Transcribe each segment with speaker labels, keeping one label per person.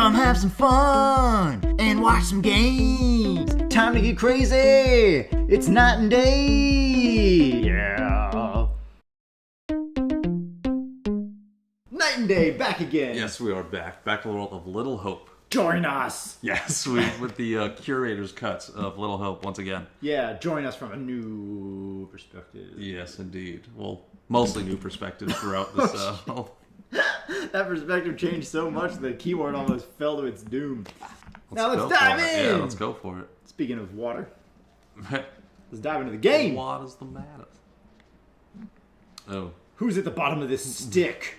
Speaker 1: Come have some fun and watch some games. Time to get crazy. It's night and day. Yeah. Night and day, back again.
Speaker 2: Yes, we are back. Back to the world of Little Hope.
Speaker 1: Join us.
Speaker 2: Yes, with the Curator's cuts of Little Hope once again.
Speaker 1: Yeah, join us from a new perspective.
Speaker 2: Yes, indeed. Well, mostly new perspectives throughout this.
Speaker 1: That perspective changed so much the keyboard almost fell to its doom. Now let's dive in!
Speaker 2: Yeah, let's go for it.
Speaker 1: Speaking of water, let's dive into the game.
Speaker 2: What is the matter? Oh.
Speaker 1: Who's at the bottom of this stick?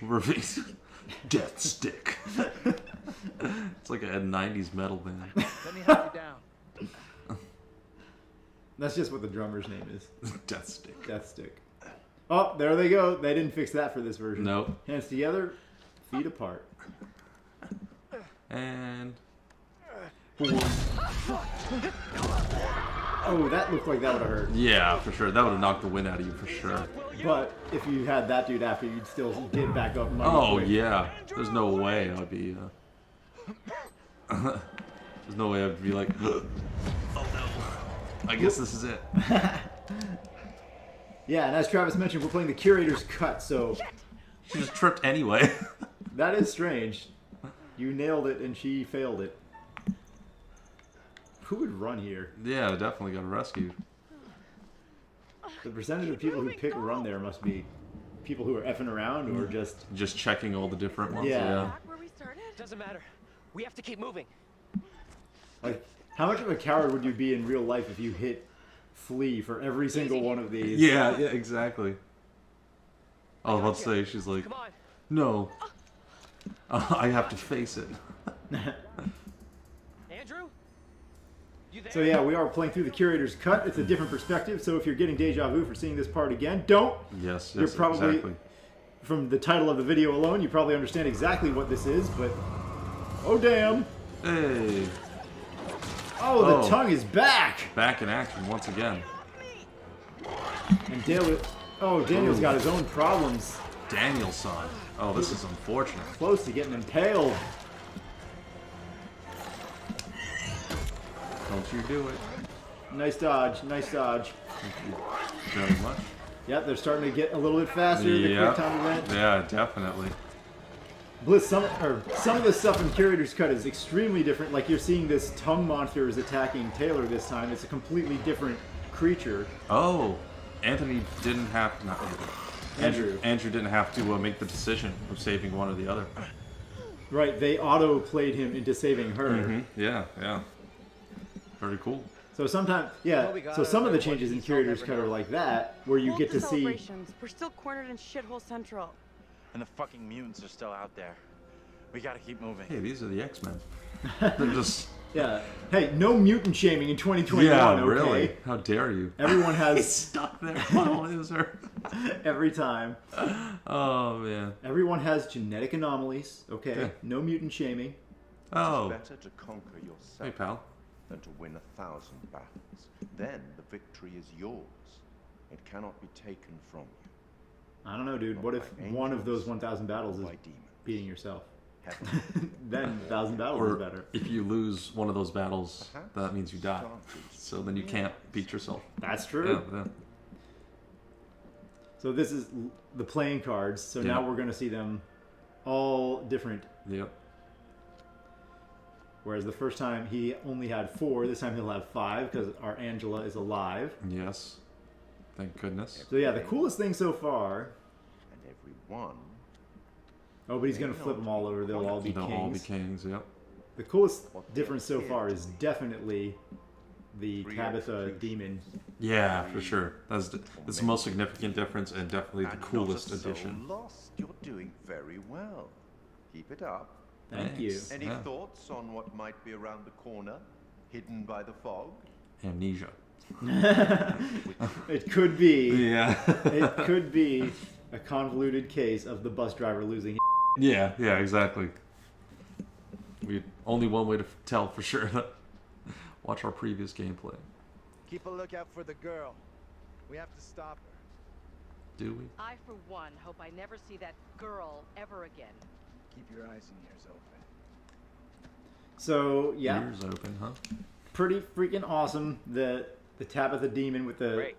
Speaker 2: Death Stick. It's like a 90s metal band.
Speaker 3: Let me help you down.
Speaker 1: That's just what the drummer's name is.
Speaker 2: Death Stick.
Speaker 1: Death Stick. Oh, there they go. They didn't fix that for this version.
Speaker 2: Nope.
Speaker 1: Hands together, feet apart.
Speaker 2: And...
Speaker 1: Oh, that looked like that would have hurt.
Speaker 2: Yeah, for sure. That would have knocked the wind out of you for sure.
Speaker 1: But if you had that dude after, you'd still get back up.
Speaker 2: Oh, yeah. There's no way I'd be... There's no way I'd be like... Oh, no. I guess this is it.
Speaker 1: Yeah, and as Travis mentioned, we're playing the Curator's Cut, so...
Speaker 2: She just tripped anyway.
Speaker 1: That is strange. You nailed it and she failed it. Who would run here?
Speaker 2: Yeah, definitely got rescued.
Speaker 1: The percentage of people who pick run there must be people who are effing around or just...
Speaker 2: Just checking all the different ones.
Speaker 1: Yeah.
Speaker 2: Yeah.
Speaker 4: Back where we started?
Speaker 3: Doesn't matter. We have to keep moving.
Speaker 1: Like, how much of a coward would you be in real life if you hit flee for every single one of these?
Speaker 2: Yeah, exactly. I was about to say, she's like,
Speaker 3: Come on.
Speaker 2: no. I have to face it.
Speaker 3: Andrew? You there?
Speaker 1: So yeah, we are playing through the Curator's Cut. It's a different perspective, so if you're getting deja vu for seeing this part again, don't!
Speaker 2: Yes,
Speaker 1: You're probably,
Speaker 2: exactly.
Speaker 1: from the title of the video alone, you probably understand exactly what this is, but... Oh damn!
Speaker 2: Hey.
Speaker 1: Oh, the tongue is back!
Speaker 2: Back in action once again.
Speaker 1: And Daniel's got his own problems.
Speaker 2: Danielson. Oh, this is unfortunate.
Speaker 1: Close to getting impaled.
Speaker 2: Don't you do it.
Speaker 1: Nice dodge, nice dodge.
Speaker 2: Thank you very much.
Speaker 1: Yep, they're starting to get a little bit faster. The quick time event.
Speaker 2: Yeah, definitely.
Speaker 1: Bliss, some of the stuff in Curator's Cut is extremely different. Like you're seeing this tongue monster is attacking Taylor this time. It's a completely different creature.
Speaker 2: Oh, Anthony didn't have... Not Andrew.
Speaker 1: Andrew.
Speaker 2: Andrew didn't have to make the decision of saving one or the other.
Speaker 1: Right, they auto-played him into saving her.
Speaker 2: Mm-hmm. Yeah, yeah. Very cool.
Speaker 1: So sometimes, yeah, so some of the changes in Curator's Cut are like that, where you get to see...
Speaker 4: Celebrations. We're still cornered in Shithole Central.
Speaker 5: And the fucking mutants are still out there. We gotta keep moving.
Speaker 2: Hey, these are the X-Men. They're just...
Speaker 1: Yeah. Hey, no mutant shaming in 2021,
Speaker 2: Yeah,
Speaker 1: okay?
Speaker 2: really. How dare you?
Speaker 1: Everyone
Speaker 2: He's
Speaker 1: has...
Speaker 2: stuck there. What is her?
Speaker 1: Every time.
Speaker 2: Oh, man.
Speaker 1: Everyone has genetic anomalies, okay?
Speaker 2: Yeah.
Speaker 1: No mutant shaming.
Speaker 2: Oh.
Speaker 6: It's better to conquer yourself
Speaker 2: Hey, pal.
Speaker 6: than to win 1,000 battles. Then the victory is yours. It cannot be taken from you.
Speaker 1: I don't know, dude. What if one of those 1,000 battles is
Speaker 6: By demons.
Speaker 1: beating yourself?
Speaker 6: Heaven.
Speaker 1: Then 1,000 battles is
Speaker 2: Or
Speaker 1: better.
Speaker 2: if you lose one of those battles,
Speaker 6: Perhaps
Speaker 2: that means you die.
Speaker 6: started
Speaker 2: So then you can't beat yourself.
Speaker 1: That's true.
Speaker 2: Yeah.
Speaker 1: So this is the playing cards. So now
Speaker 2: Yeah.
Speaker 1: we're going to see them all different.
Speaker 2: Yep.
Speaker 1: Whereas the first time he only had 4, this time he'll have 5 because our Angela is alive.
Speaker 2: Yes. Thank goodness.
Speaker 1: So yeah, the coolest thing so far...
Speaker 6: And every one.
Speaker 1: Oh, but he's going to flip them all over. They'll all be
Speaker 2: They'll
Speaker 1: kings.
Speaker 2: all be kings, yep.
Speaker 1: The coolest difference so far is definitely the Tabitha demon.
Speaker 2: Yeah, for sure. That's the most significant difference and definitely the
Speaker 6: And
Speaker 2: coolest
Speaker 6: not a soul
Speaker 2: addition.
Speaker 6: Lost. You're doing very well. Keep it up.
Speaker 1: Thank you.
Speaker 2: Thanks.
Speaker 6: Any
Speaker 2: Yeah.
Speaker 6: thoughts on what might be around the corner, hidden by the fog?
Speaker 2: Amnesia.
Speaker 1: It could be.
Speaker 2: Yeah.
Speaker 1: It could be a convoluted case of the bus driver losing.
Speaker 2: Yeah, exactly. Only one way to tell for sure. Watch our previous gameplay.
Speaker 7: Keep a lookout for the girl. We have to stop her.
Speaker 2: Do we?
Speaker 4: I, for one, hope I never see that girl ever again.
Speaker 7: Keep your eyes and ears open.
Speaker 1: So yeah,
Speaker 2: Ears open, huh?
Speaker 1: pretty freaking awesome. The Tabitha demon with the
Speaker 3: Great.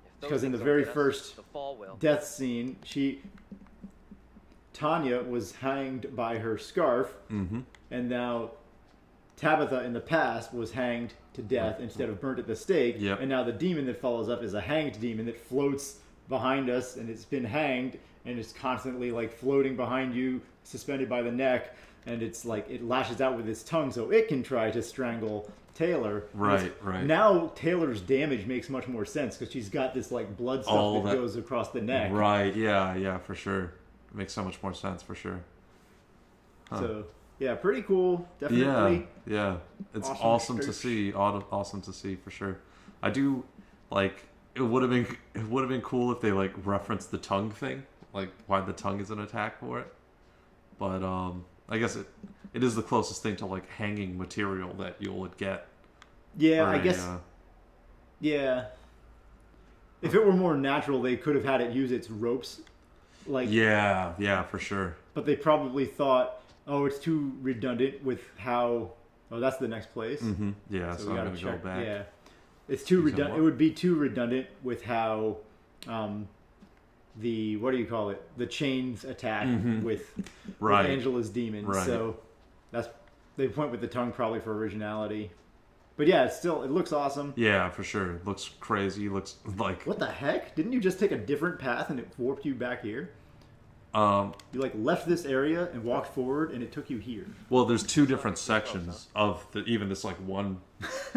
Speaker 3: If those
Speaker 1: because in the
Speaker 3: things
Speaker 1: very
Speaker 3: don't get us,
Speaker 1: first
Speaker 3: the fall will.
Speaker 1: death scene, Tanya was hanged by her scarf, and now Tabitha in the past was hanged to death instead of burnt at the stake.
Speaker 2: Yep.
Speaker 1: And now the demon that follows up is a hanged demon that floats behind us, and it's been hanged, and it's constantly like floating behind you, suspended by the neck, and it's like it lashes out with its tongue so it can try to strangle Taylor.
Speaker 2: Right, right.
Speaker 1: Now Taylor's damage makes much more sense because she's got this like blood stuff
Speaker 2: All
Speaker 1: that
Speaker 2: that-
Speaker 1: goes across the neck.
Speaker 2: Right, yeah, for sure. It makes so much more sense, for sure. Huh.
Speaker 1: So yeah, pretty cool. Definitely.
Speaker 2: Yeah. It's
Speaker 1: Awesome
Speaker 2: awesome to
Speaker 1: search.
Speaker 2: see. Awesome to see, for sure. I do, like, it would have been cool if they, like, referenced the tongue thing. Like, why the tongue is an attack for it. But, I guess it is the closest thing to, like, hanging material that you would get.
Speaker 1: Yeah,
Speaker 2: for
Speaker 1: I
Speaker 2: a,
Speaker 1: guess. Yeah. If it were more natural, they could have had it use its ropes. Like,
Speaker 2: Yeah, for sure.
Speaker 1: but they probably thought, oh, it's too redundant with how. Oh, that's the next place.
Speaker 2: Yeah, so
Speaker 1: we
Speaker 2: I'm
Speaker 1: gotta
Speaker 2: going to go
Speaker 1: check.
Speaker 2: back.
Speaker 1: Yeah, it's too
Speaker 2: You said
Speaker 1: redundant.
Speaker 2: what?
Speaker 1: It would be too redundant with how, the what do you call it? The chains attack with
Speaker 2: Right.
Speaker 1: Angela's demon.
Speaker 2: Right.
Speaker 1: So that's they went with the tongue probably for originality. But yeah, it looks awesome.
Speaker 2: Yeah, for sure. It looks crazy. Looks like...
Speaker 1: What the heck? Didn't you just take a different path and it warped you back here? You like left this area and walked forward and it took you here.
Speaker 2: Well, there's two different sections of even this, like, one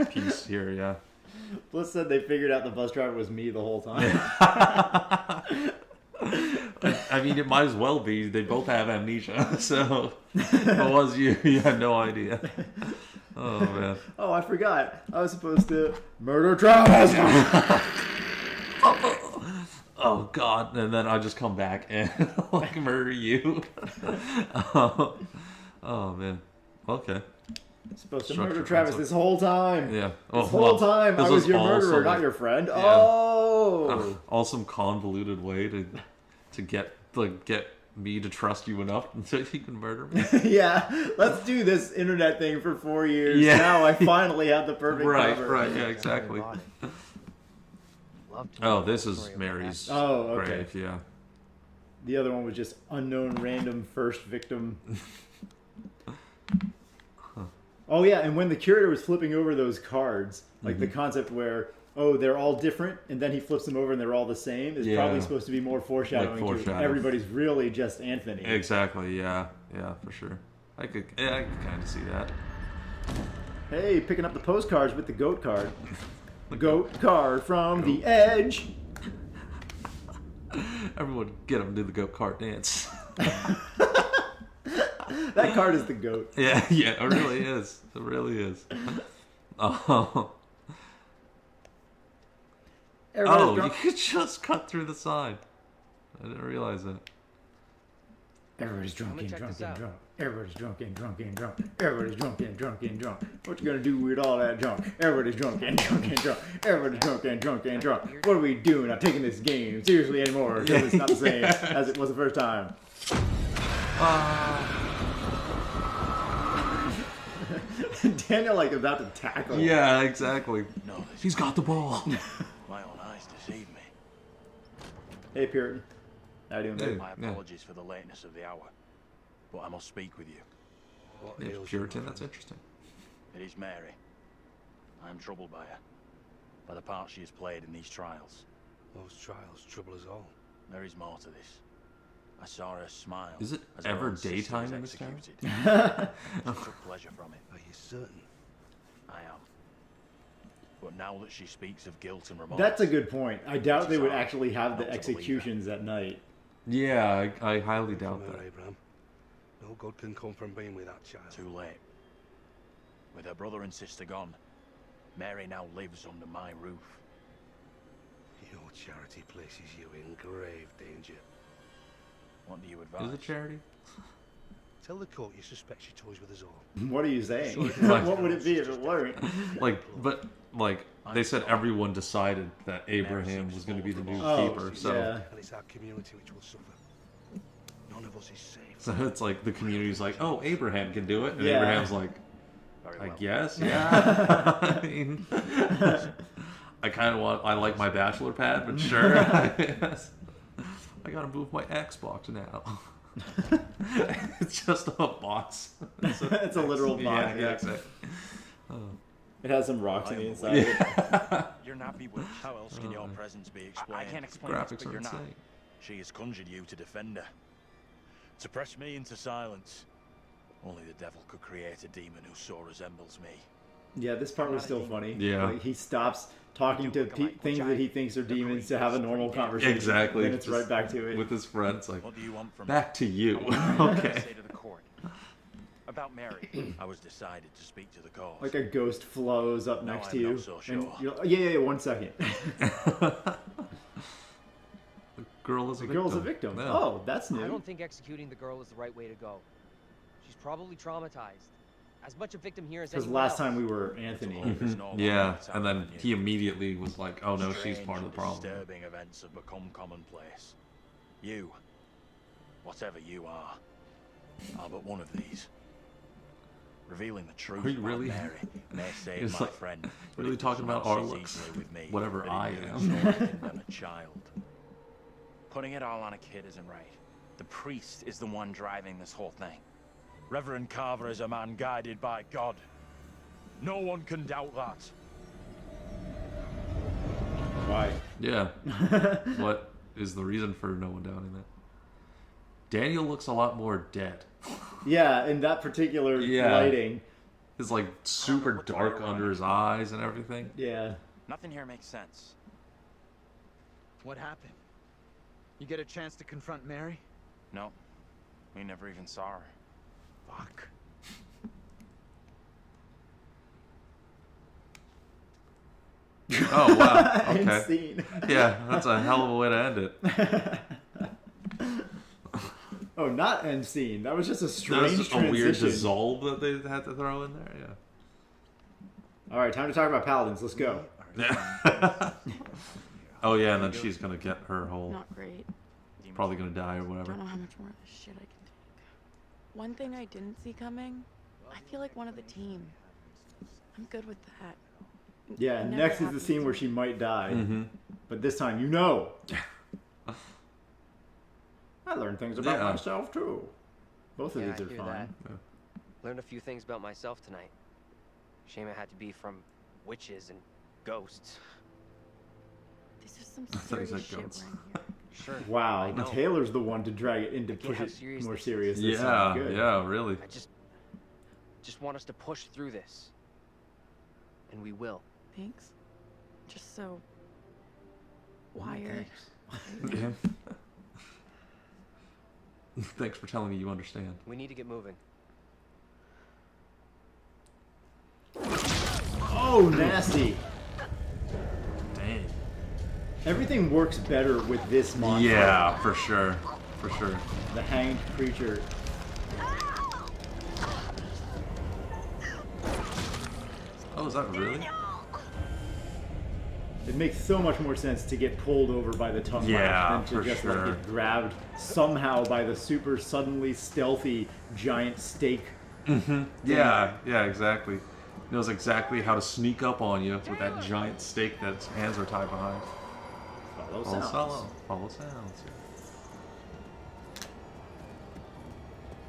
Speaker 2: piece here, yeah.
Speaker 1: Bliss said they figured out the bus driver was me the whole time.
Speaker 2: I mean, it might as well be. They both have amnesia, so if it was you, you had no idea. Oh, man.
Speaker 1: Oh, I forgot. I was supposed to murder Travis.
Speaker 2: Oh, God. And then I just come back and, like, murder you. Oh, man. Okay.
Speaker 1: Supposed to
Speaker 2: Structure
Speaker 1: murder Travis
Speaker 2: concept.
Speaker 1: this whole time.
Speaker 2: Yeah.
Speaker 1: This whole time I was your murderer, not your friend. Oh.
Speaker 2: Awesome convoluted way to get me to trust you enough so you can murder me.
Speaker 1: Yeah, let's do this internet thing for 4 years.
Speaker 2: Yeah.
Speaker 1: Now I finally have the perfect
Speaker 2: Right,
Speaker 1: cover.
Speaker 2: right, yeah, exactly.
Speaker 3: Love to
Speaker 2: Oh,
Speaker 3: know
Speaker 2: this
Speaker 3: the
Speaker 2: is
Speaker 3: story of
Speaker 2: Mary's
Speaker 3: that.
Speaker 1: Oh, okay.
Speaker 2: grave, yeah.
Speaker 1: The other one was just unknown random first victim. Oh yeah, and when the curator was flipping over those cards, like the concept where, oh, they're all different, and then he flips them over and they're all the same, is
Speaker 2: Yeah.
Speaker 1: probably supposed to be more foreshadowing to
Speaker 2: foreshadow.
Speaker 1: everybody's really just Anthony.
Speaker 2: Exactly, yeah, for sure. I could kind of see that.
Speaker 1: Hey, picking up the postcards with the goat card. The goat card from the edge.
Speaker 2: Everyone get him to do the goat cart dance.
Speaker 1: That card is the goat.
Speaker 2: Yeah, it really is. It really is. Oh,
Speaker 1: Everybody's
Speaker 2: you
Speaker 1: drunk.
Speaker 2: could just cut through the side. I didn't realize that.
Speaker 1: Everybody's drunk
Speaker 3: Let me
Speaker 1: and
Speaker 3: check
Speaker 1: drunk
Speaker 3: this
Speaker 1: and
Speaker 3: out.
Speaker 1: drunk. Everybody's drunk and drunk and drunk. Everybody's drunk and drunk and drunk. What you gonna do with all that drunk? Everybody's drunk and drunk and drunk. Everybody's drunk and drunk and drunk. What are we doing? Not taking this game seriously anymore because it's not the same as it was the first time. Daniel like about to tackle.
Speaker 2: Yeah, exactly.
Speaker 5: No,
Speaker 2: He's got the ball.
Speaker 5: my own eyes deceive me.
Speaker 1: Hey Puritan, how you doing,
Speaker 2: Hey.
Speaker 1: babe?
Speaker 5: My
Speaker 2: Yeah.
Speaker 5: apologies for the lateness of the hour, but I must speak with you.
Speaker 7: What
Speaker 2: Yeah,
Speaker 7: ails you,
Speaker 2: Puritan,
Speaker 7: my
Speaker 2: that's
Speaker 7: friend?
Speaker 2: interesting.
Speaker 5: It is Mary. I am troubled by her, by the part she has played in these trials.
Speaker 7: Those trials trouble us all.
Speaker 5: There is more to this. I saw her smile.
Speaker 2: Is it
Speaker 5: as her
Speaker 2: ever
Speaker 5: own sister
Speaker 2: daytime
Speaker 5: was
Speaker 2: in this town?
Speaker 5: executed. She took pleasure from it.
Speaker 7: Are you certain?
Speaker 5: I am. But now that she speaks of guilt and remorse,
Speaker 1: That's a good point. I doubt they would
Speaker 5: Sorry.
Speaker 1: actually have the
Speaker 5: Not to believe
Speaker 1: executions at night.
Speaker 2: Yeah, I highly doubt
Speaker 7: From her,
Speaker 2: that.
Speaker 7: Abraham. No good can come from being with that child.
Speaker 5: too late. With her brother and sister gone, Mary now lives under my roof.
Speaker 7: Your charity places you in grave danger.
Speaker 5: What do you advise?
Speaker 2: Is it charity?
Speaker 7: Tell the court you suspect she toys with us all.
Speaker 1: What are you saying?
Speaker 2: Right.
Speaker 1: What would it be if it weren't?
Speaker 2: They said everyone decided that Abraham was going to be the new keeper, so
Speaker 1: yeah.
Speaker 7: And it's our community which will suffer. None of us is safe.
Speaker 2: so it's like the community's like, oh, Abraham can do it, and
Speaker 1: Yeah.
Speaker 2: Abraham's like,
Speaker 5: Very
Speaker 2: I
Speaker 5: well.
Speaker 2: guess, yeah. I mean, I like my bachelor pad, but sure. I gotta move my Xbox now. It's just a box.
Speaker 1: It's a literal box.
Speaker 2: Yeah,
Speaker 1: Yeah.
Speaker 2: exactly.
Speaker 1: It has some rocks on the
Speaker 5: I'm
Speaker 1: inside. of it.
Speaker 5: You're not bewitched. How else can your presence be explained?
Speaker 3: I can't explain this,
Speaker 2: Graphics
Speaker 3: but
Speaker 2: are
Speaker 3: you're not.
Speaker 2: insane.
Speaker 5: She has conjured you to defend her. To press me into silence. Only the devil could create a demon who so resembles me.
Speaker 1: Yeah, this part was still funny.
Speaker 2: Yeah.
Speaker 1: Like, he stops talking to things that he thinks are demons to have a normal conversation.
Speaker 2: Exactly.
Speaker 1: Then it's right back to it.
Speaker 2: With his friends, like,
Speaker 5: What do you want from
Speaker 2: back to you.
Speaker 3: To
Speaker 2: Okay.
Speaker 3: say to the court about Mary.
Speaker 5: me? I was decided to speak to the cause.
Speaker 1: Like a ghost flows up
Speaker 5: No,
Speaker 1: next
Speaker 5: I'm
Speaker 1: to you.
Speaker 5: not so
Speaker 1: And
Speaker 5: sure.
Speaker 1: you're, yeah, 1 second.
Speaker 2: The girl is a
Speaker 1: The
Speaker 2: victim.
Speaker 1: girl's a victim.
Speaker 2: Yeah.
Speaker 1: Oh, that's
Speaker 8: I
Speaker 1: new.
Speaker 8: don't think executing the girl is the right way to go. She's probably traumatized. As much a victim here as
Speaker 1: Because
Speaker 8: anyone
Speaker 1: last
Speaker 8: else.
Speaker 1: time we were Anthony.
Speaker 5: There's no
Speaker 2: Yeah,
Speaker 5: longer
Speaker 2: and then
Speaker 5: time on
Speaker 2: he
Speaker 5: you.
Speaker 2: immediately was like, "Oh no, she's
Speaker 5: Strange
Speaker 2: part of the
Speaker 5: and
Speaker 2: problem."
Speaker 5: Disturbing events have become commonplace. You, whatever you are but one of these. Revealing the truth
Speaker 2: Are you
Speaker 5: about
Speaker 2: really-
Speaker 5: Mary may save
Speaker 2: It's
Speaker 5: my
Speaker 2: like,
Speaker 5: friend. but
Speaker 2: really
Speaker 5: it
Speaker 2: talking
Speaker 5: does
Speaker 2: about
Speaker 5: not
Speaker 2: our
Speaker 5: sit
Speaker 2: looks.
Speaker 5: easily with me,
Speaker 2: Whatever
Speaker 5: but in
Speaker 2: I
Speaker 5: doing
Speaker 2: am.
Speaker 5: so, I condemn a child.
Speaker 3: Putting it all on a kid isn't right. The priest is the one driving this whole thing.
Speaker 5: Reverend Carver is a man guided by God. No one can doubt that.
Speaker 1: Why?
Speaker 2: Yeah. What is the reason for no one doubting that? Daniel looks a lot more dead.
Speaker 1: Yeah, in that particular
Speaker 2: Yeah.
Speaker 1: lighting.
Speaker 2: It's like super
Speaker 3: what the
Speaker 2: dark
Speaker 3: right
Speaker 2: under his eyes and everything.
Speaker 1: Yeah.
Speaker 3: Nothing here makes sense.
Speaker 9: What happened? You get a chance to confront Mary?
Speaker 3: No, we never even saw her.
Speaker 9: Fuck.
Speaker 2: Oh wow. Okay.
Speaker 1: End scene.
Speaker 2: Yeah, that's a hell of a way to end it.
Speaker 1: Oh, not end scene. That was just a
Speaker 2: That
Speaker 1: strange
Speaker 2: was just a
Speaker 1: transition.
Speaker 2: weird dissolve that they had to throw in there. Yeah.
Speaker 1: All right, time to talk about paladins. Let's go.
Speaker 2: Yeah. Oh yeah, and then she's gonna get her whole
Speaker 4: Not great.
Speaker 2: probably gonna die or whatever.
Speaker 4: Don't know how much more of this shit I can take. One thing I didn't see coming, I feel like one of the team. I'm good with that.
Speaker 1: Yeah,
Speaker 4: It never
Speaker 1: next is the
Speaker 4: happens
Speaker 1: scene
Speaker 4: to
Speaker 1: where
Speaker 4: me.
Speaker 1: she might die.
Speaker 2: Mm-hmm.
Speaker 1: But this time, you know. I learned things about
Speaker 2: Yeah.
Speaker 1: myself, too. Both of
Speaker 8: Yeah,
Speaker 1: these
Speaker 8: I
Speaker 1: are
Speaker 8: hear
Speaker 1: fine.
Speaker 8: that. Learned a few things about myself tonight. Shame it had to be from witches and ghosts.
Speaker 4: This is some
Speaker 2: thought he
Speaker 4: serious
Speaker 2: said
Speaker 4: shit
Speaker 2: goats.
Speaker 4: we're in here.
Speaker 8: Sure.
Speaker 1: Wow,
Speaker 8: I know.
Speaker 1: Taylor's the one to drag it in to
Speaker 8: I get
Speaker 1: push
Speaker 8: how
Speaker 1: it
Speaker 8: serious
Speaker 1: more
Speaker 8: this is.
Speaker 1: serious this
Speaker 2: Yeah,
Speaker 1: time. Good.
Speaker 2: yeah, really.
Speaker 8: I just want us to push through this. And we will.
Speaker 4: Thanks. Just so wired.
Speaker 2: Yeah. Thanks for telling me you understand.
Speaker 8: We need to get moving.
Speaker 1: Oh, nasty.
Speaker 2: Dang.
Speaker 1: Everything works better with this monster.
Speaker 2: Yeah, for sure. For sure.
Speaker 1: The hanged creature.
Speaker 2: Oh, is that really?
Speaker 1: It makes so much more sense to get pulled over by the tongue
Speaker 2: Yeah,
Speaker 1: lash than
Speaker 2: for
Speaker 1: to just
Speaker 2: sure.
Speaker 1: like get grabbed somehow by the super suddenly stealthy giant stake.
Speaker 2: Yeah, yeah, exactly. Knows exactly how to sneak up on you with that giant stake that its hands are tied behind.
Speaker 1: Follow
Speaker 2: Follow
Speaker 1: sounds.
Speaker 2: sounds. Follow sounds.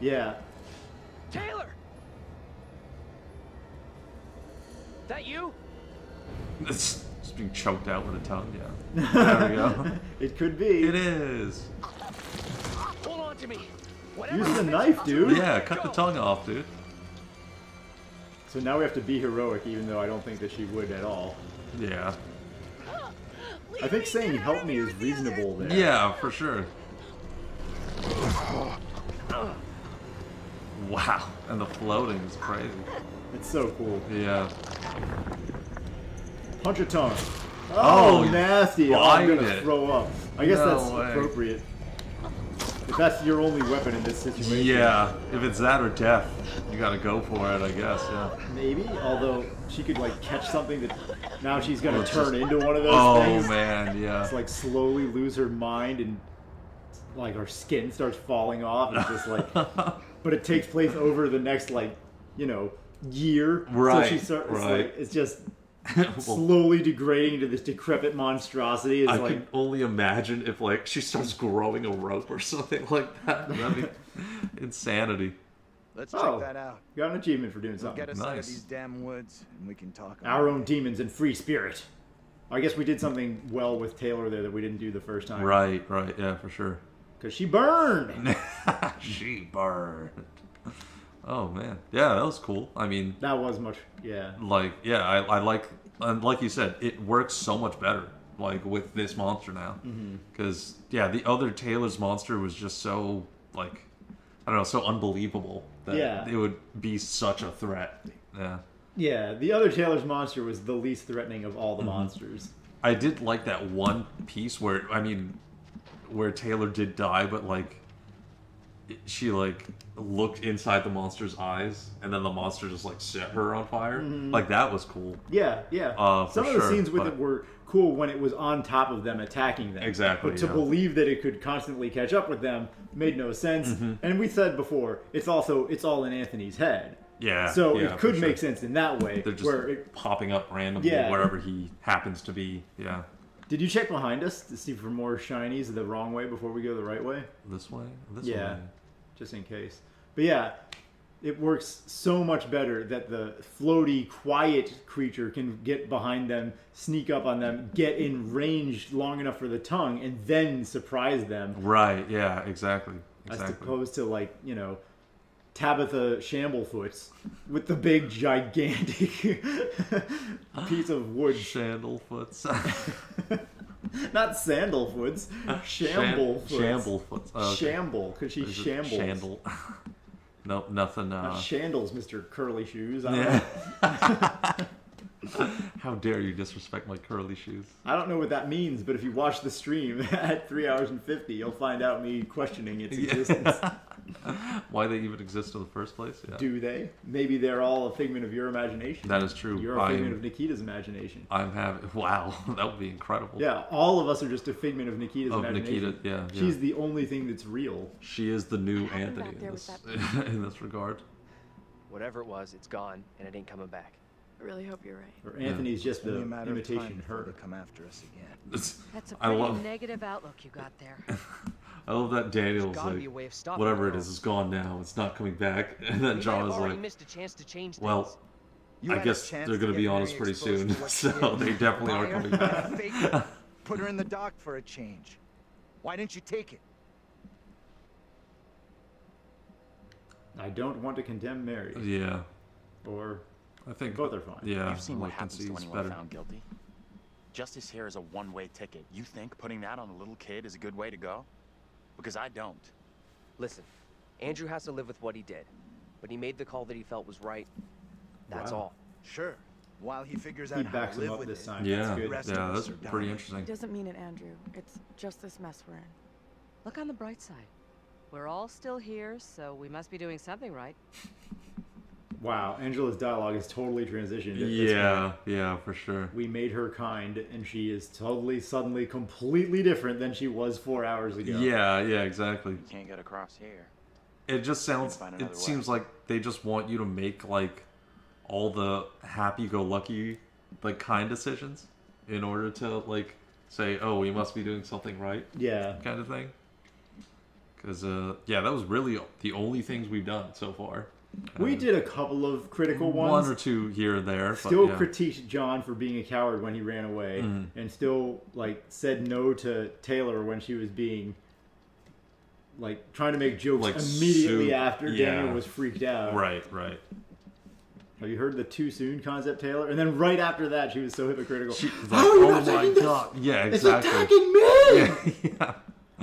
Speaker 1: Yeah.
Speaker 3: Taylor! That you?
Speaker 2: It's just being choked out with a tongue, yeah. There we go.
Speaker 1: It could be.
Speaker 2: It is.
Speaker 3: Hold on to me. Whatever
Speaker 1: Use the
Speaker 3: happens,
Speaker 1: knife,
Speaker 3: I'll
Speaker 1: dude.
Speaker 3: let
Speaker 2: Yeah,
Speaker 3: it
Speaker 2: cut the
Speaker 3: go.
Speaker 2: tongue off, dude.
Speaker 1: So now we have to be heroic, even though I don't think that she would at all.
Speaker 2: Yeah.
Speaker 1: I think saying "help me" is reasonable there.
Speaker 2: Yeah, for sure. Wow. And the floating is crazy.
Speaker 1: It's so cool.
Speaker 2: Yeah.
Speaker 1: Punch a tongue.
Speaker 2: Oh,
Speaker 1: Oh, nasty! I'm
Speaker 2: bite
Speaker 1: gonna
Speaker 2: it.
Speaker 1: throw up. I guess
Speaker 2: No
Speaker 1: that's
Speaker 2: way.
Speaker 1: appropriate. If that's your only weapon in this situation.
Speaker 2: Yeah. If it's that or death, you gotta go for it, I guess, yeah.
Speaker 1: Maybe, although she could like catch something that now she's gonna
Speaker 2: Well, it's
Speaker 1: turn
Speaker 2: just-
Speaker 1: into one of those
Speaker 2: Oh,
Speaker 1: things.
Speaker 2: man, yeah.
Speaker 1: It's like slowly lose her mind and like her skin starts falling off and just like. But it takes place over the next like, you know, year.
Speaker 2: Right,
Speaker 1: So she starts
Speaker 2: right.
Speaker 1: like it's just
Speaker 2: Well,
Speaker 1: slowly degrading to this decrepit monstrosity. It's
Speaker 2: I
Speaker 1: like
Speaker 2: can only imagine if like she starts growing a rope or something like that. That'd be insanity.
Speaker 9: Let's
Speaker 1: Oh.
Speaker 9: check that out.
Speaker 1: got an achievement for doing
Speaker 9: We'll
Speaker 1: something.
Speaker 9: get us out of
Speaker 2: Nice.
Speaker 9: these damn woods, and we can talk about
Speaker 1: Our
Speaker 9: it.
Speaker 1: own demons and free spirit. I guess we did something well with Taylor there that we didn't do the first time.
Speaker 2: Right, yeah, for sure.
Speaker 1: Because she burned.
Speaker 2: She burned. Oh man, yeah, that was cool. I mean,
Speaker 1: That was much, yeah.
Speaker 2: like, yeah, I like, and like you said, it works so much better, like with this monster now, because yeah, the other Taylor's monster was just so like, I don't know, so unbelievable that
Speaker 1: Yeah.
Speaker 2: it would be such a threat. Yeah,
Speaker 1: Yeah, the other Taylor's monster was the least threatening of all the monsters.
Speaker 2: I did like that one piece where, I mean, where Taylor did die, but like, she like looked inside the monster's eyes, and then the monster just like set her on fire. Like that was cool.
Speaker 1: Yeah, yeah.
Speaker 2: For
Speaker 1: Some of the
Speaker 2: sure,
Speaker 1: scenes with
Speaker 2: but-
Speaker 1: it were cool when it was on top of them attacking them.
Speaker 2: Exactly,
Speaker 1: But to
Speaker 2: yeah.
Speaker 1: believe that it could constantly catch up with them made no sense. And we said before, it's all in Anthony's head.
Speaker 2: Yeah.
Speaker 1: So
Speaker 2: yeah,
Speaker 1: it could
Speaker 2: for sure.
Speaker 1: make sense in that way.
Speaker 2: They're just
Speaker 1: where it,
Speaker 2: popping up randomly
Speaker 1: Yeah.
Speaker 2: wherever he happens to be. Yeah.
Speaker 1: did you check behind us to see for more shinies the wrong way before we go the right way?
Speaker 2: This way? This
Speaker 1: Yeah.
Speaker 2: way.
Speaker 1: Just in case. But yeah, it works so much better that the floaty, quiet creature can get behind them, sneak up on them, get in range long enough for the tongue, and then surprise them.
Speaker 2: Right, yeah, exactly.
Speaker 1: As
Speaker 2: Exactly.
Speaker 1: opposed to, like, you know, Tabitha Shamblefoots with the big, gigantic piece of wood.
Speaker 2: Chandlefoots.
Speaker 1: Not Sandalfoots. Shamblefoots.
Speaker 2: Shamblefoots. Oh, okay.
Speaker 1: Shamble, because she
Speaker 2: Is it
Speaker 1: shambles.
Speaker 2: Shandle. Nope, nothing.
Speaker 1: Not Shandles, Mr. Curly Shoes.
Speaker 2: Yeah. How dare you disrespect my curly shoes?
Speaker 1: I don't know what that means, but if you watch the stream at 3 hours and 50, you'll find out me questioning its existence.
Speaker 2: Why they even exist in the first place? Yeah.
Speaker 1: Do they? Maybe they're all a figment of your imagination.
Speaker 2: That is true.
Speaker 1: You're a figment of Nikita's imagination.
Speaker 2: I'm having. Wow, that would be incredible.
Speaker 1: Yeah, all of us are just a figment of Nikita's
Speaker 2: Of
Speaker 1: imagination.
Speaker 2: Nikita, yeah.
Speaker 1: She's the only thing that's real.
Speaker 2: She is the new
Speaker 4: happened
Speaker 2: Anthony
Speaker 4: back
Speaker 2: in
Speaker 4: there
Speaker 2: this,
Speaker 4: with
Speaker 2: in this regard.
Speaker 8: Whatever it was, it's gone, and it ain't coming back.
Speaker 4: I really hope you're right.
Speaker 1: Or Anthony's just
Speaker 9: Only
Speaker 1: the
Speaker 9: a matter of time
Speaker 1: imitation
Speaker 9: before
Speaker 1: her.
Speaker 9: they come after us again.
Speaker 10: That's a
Speaker 2: I
Speaker 10: pretty
Speaker 2: love-
Speaker 10: negative outlook you got there.
Speaker 2: I love that Daniel's
Speaker 8: There's gotta
Speaker 2: like,
Speaker 8: be a way of stopping
Speaker 2: whatever it
Speaker 8: it.
Speaker 2: is, it's gone now. It's not coming back. And then
Speaker 8: We
Speaker 2: John
Speaker 8: might
Speaker 2: is
Speaker 8: have already
Speaker 2: like,
Speaker 8: missed a chance to change things.
Speaker 2: well,
Speaker 9: You
Speaker 2: I
Speaker 9: had a
Speaker 2: guess
Speaker 9: chance
Speaker 2: they're
Speaker 9: to
Speaker 2: going to
Speaker 9: get
Speaker 2: be on us
Speaker 9: Mary
Speaker 2: pretty
Speaker 9: exposed
Speaker 2: soon.
Speaker 9: to what she
Speaker 2: So
Speaker 9: did.
Speaker 2: they definitely are
Speaker 9: Fire,
Speaker 2: coming back.
Speaker 9: fake it, put her in the dock for a change. Why didn't you take it?
Speaker 1: I don't want to condemn Mary.
Speaker 2: Yeah,
Speaker 1: Or
Speaker 2: I think
Speaker 1: both are fine.
Speaker 2: Yeah,
Speaker 3: You've seen what
Speaker 2: like
Speaker 3: happens to
Speaker 2: Conceive's
Speaker 3: anyone
Speaker 2: better.
Speaker 3: found guilty. Justice here is a one-way ticket. You think putting that on a little kid is a good way to go? Because I don't.
Speaker 8: Listen, Andrew has to live with what he did, but he made the call that he felt was right. That's
Speaker 1: Wow.
Speaker 8: all.
Speaker 9: Sure. While he figures
Speaker 1: He
Speaker 9: out how
Speaker 1: backs
Speaker 9: to
Speaker 1: him
Speaker 9: live
Speaker 1: up
Speaker 9: with
Speaker 1: this
Speaker 9: it.
Speaker 1: time.
Speaker 2: Yeah,
Speaker 1: That's good.
Speaker 9: Rest of
Speaker 2: yeah,
Speaker 9: us
Speaker 2: that's
Speaker 9: are
Speaker 2: pretty
Speaker 9: dying.
Speaker 2: interesting.
Speaker 4: It doesn't mean it, Andrew. It's just this mess we're in.
Speaker 10: Look on the bright side. We're all still here, so we must be doing something right.
Speaker 1: Wow, Angela's dialogue is totally transitioned. At this
Speaker 2: Yeah,
Speaker 1: point.
Speaker 2: yeah, for sure.
Speaker 1: We made her kind, and she is totally, suddenly, completely different than she was 4 hours ago.
Speaker 2: Yeah, yeah, exactly.
Speaker 3: You can't get across here.
Speaker 2: It just sounds.
Speaker 3: Find
Speaker 2: It
Speaker 3: another
Speaker 2: seems
Speaker 3: way.
Speaker 2: like they just want you to make like all the happy-go-lucky, like kind decisions in order to like say, "Oh, we must be doing something right,"
Speaker 1: Yeah.
Speaker 2: kind of thing. Because yeah, that was really the only things we've done so far.
Speaker 1: We did a couple of critical
Speaker 2: one
Speaker 1: ones.
Speaker 2: or two here and there.
Speaker 1: Still
Speaker 2: but, yeah.
Speaker 1: critiqued John for being a coward when he ran away,
Speaker 2: Mm-hmm.
Speaker 1: and still like said no to Taylor when she was being like trying to make jokes
Speaker 2: Like,
Speaker 1: immediately after
Speaker 2: yeah.
Speaker 1: Daniel was freaked out.
Speaker 2: Right, right.
Speaker 1: Have you heard the too soon concept, Taylor? And then right after that, she was so hypocritical.
Speaker 2: She's like,
Speaker 1: How are you
Speaker 2: "Oh
Speaker 1: not
Speaker 2: my
Speaker 1: taking this?
Speaker 2: god!" Yeah,
Speaker 1: It's
Speaker 2: exactly.
Speaker 1: attacking me!
Speaker 2: Yeah,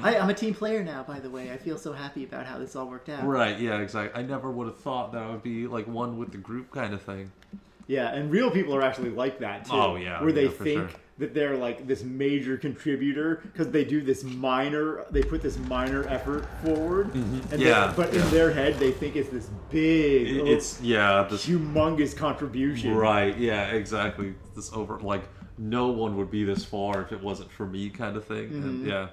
Speaker 2: yeah.
Speaker 1: I'm a team player now, by the way. I feel so happy about how this all worked out.
Speaker 2: Right, yeah, exactly. I never would have thought that I would be like one with the group kind of thing.
Speaker 1: Yeah, and real people are actually like that too.
Speaker 2: Oh, yeah,
Speaker 1: where they
Speaker 2: yeah, for
Speaker 1: think
Speaker 2: sure.
Speaker 1: that they're like this major contributor because they do this minor, they put this minor effort forward, and
Speaker 2: Yeah,
Speaker 1: but
Speaker 2: yeah.
Speaker 1: in their head they think it's this big,
Speaker 2: It's yeah, this
Speaker 1: humongous contribution.
Speaker 2: right, yeah, exactly. This over like no one would be this far if it wasn't for me kind of thing.
Speaker 1: Mm-hmm.
Speaker 2: And yeah,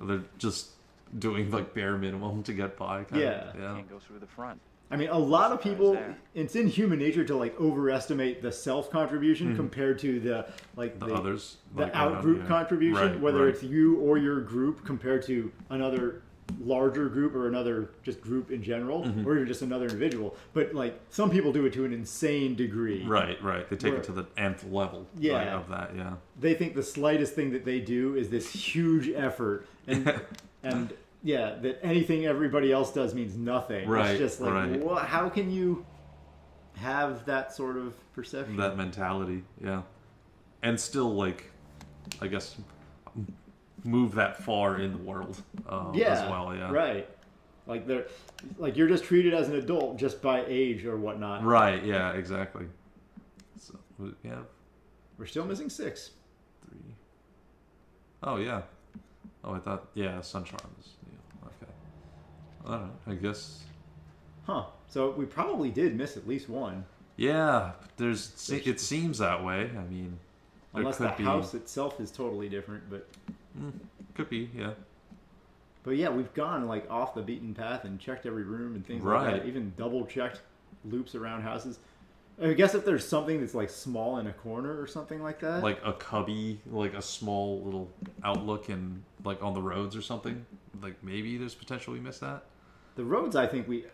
Speaker 2: they're just doing like bare minimum to get by. Kind
Speaker 1: Yeah.
Speaker 2: of, yeah.
Speaker 3: Can't go through the front.
Speaker 1: I mean, a lot of people,
Speaker 8: there.
Speaker 1: it's in human nature to like overestimate the self contribution compared to the
Speaker 2: others,
Speaker 1: the
Speaker 2: like,
Speaker 1: out group
Speaker 2: yeah.
Speaker 1: contribution,
Speaker 2: Right,
Speaker 1: whether
Speaker 2: right.
Speaker 1: it's you or your group compared to another larger group or another just group in general, or even just another individual. But like some people do it to an insane degree.
Speaker 2: Right. They take it to the nth level.
Speaker 1: Yeah.
Speaker 2: Right, of that. Yeah.
Speaker 1: They think the slightest thing that they do is this huge effort, and yeah, that anything everybody else does means nothing.
Speaker 2: Right,
Speaker 1: It's just like,
Speaker 2: right.
Speaker 1: how can you have that sort of perception?
Speaker 2: That mentality, yeah. And still, like, I guess, move that far in the world as well, yeah.
Speaker 1: Right. Like you're just treated as an adult just by age or whatnot.
Speaker 2: Right, yeah, exactly. So, yeah.
Speaker 1: We're still missing 6.
Speaker 2: 3. Oh, yeah. Oh, I thought, yeah, Sun Charms. Yeah, okay. I don't know, I guess.
Speaker 1: Huh. So we probably did miss at least one.
Speaker 2: Yeah, it seems that way. I mean, there
Speaker 1: Unless the
Speaker 2: could be,
Speaker 1: house itself is totally different, but...
Speaker 2: could be, yeah.
Speaker 1: But yeah, we've gone like off the beaten path and checked every room and things like
Speaker 2: Right.
Speaker 1: that. Even double checked loops around houses. I guess if there's something that's like small in a corner or something like that.
Speaker 2: Like a cubby, like a small little outlook in, like, on the roads or something. Like, maybe there's potential we missed that.
Speaker 1: The roads, I think we